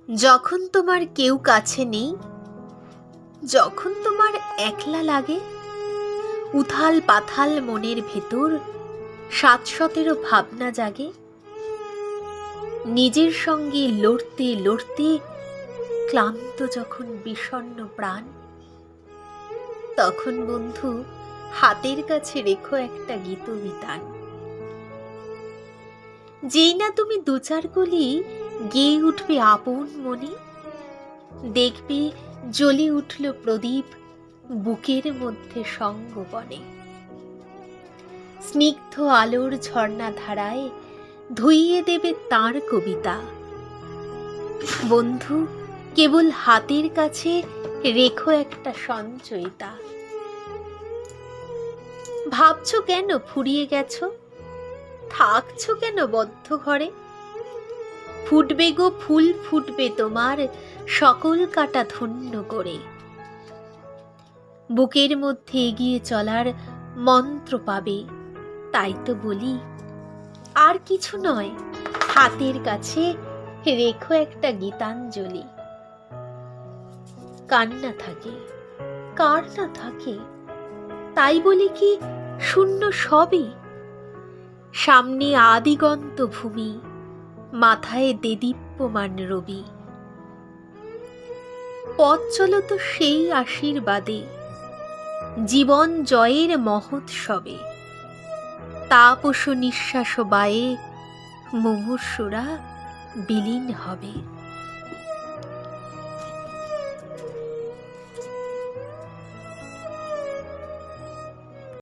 যখন তোমার কেউ কাছে নেই, যখন তোমার একলা লাগে, উথাল পাথাল মনের ভেতর ৭১৭ ভাবনা জাগে। নিজের সঙ্গে লড়তে লড়তে ক্লান্ত যখন বিষণ্ণ প্রাণ, তখন বন্ধু হাতের কাছে রেখো একটা গীতবিতান। যেই না তুমি দু চার কলি গেয়ে উঠবে আপন মনে, দেখবে জ্বলে উঠল প্রদীপ বুকের মধ্যে সঙ্গবনে। স্নিগ্ধ আলোর ঝর্ণা ধারায় ধুইয়ে দেবে তাঁর কবিতা। বন্ধু কেবল হাতের কাছে রেখো একটা সঞ্চয়িতা। ভাবছো কেন ফুরিয়ে গেছো, থাকছো কেন বদ্ধ ঘরে? ফুটবে গো ফুল ফুটবে তোমার সকল কাটা ধন্য করে। বুকের মধ্যে এগিয়ে চলার মন্ত্র পাবে, তাই তো বলি আর কিছু নয়, হাতের কাছে রেখো একটা গীতাঞ্জলি। কান্না থাকে, কার না থাকে, তাই বলি কি শূন্য সবই? সামনে আদিগন্ত ভূমি, মাথায় দেদীপ্যমান রবি। পথ চলো তো সেই আশীর্বাদে, জীবন জয়ের মহোৎসবে। তাপস নিঃশ্বাস বায়ে মুমূর্ষুরা বিলীন হবে।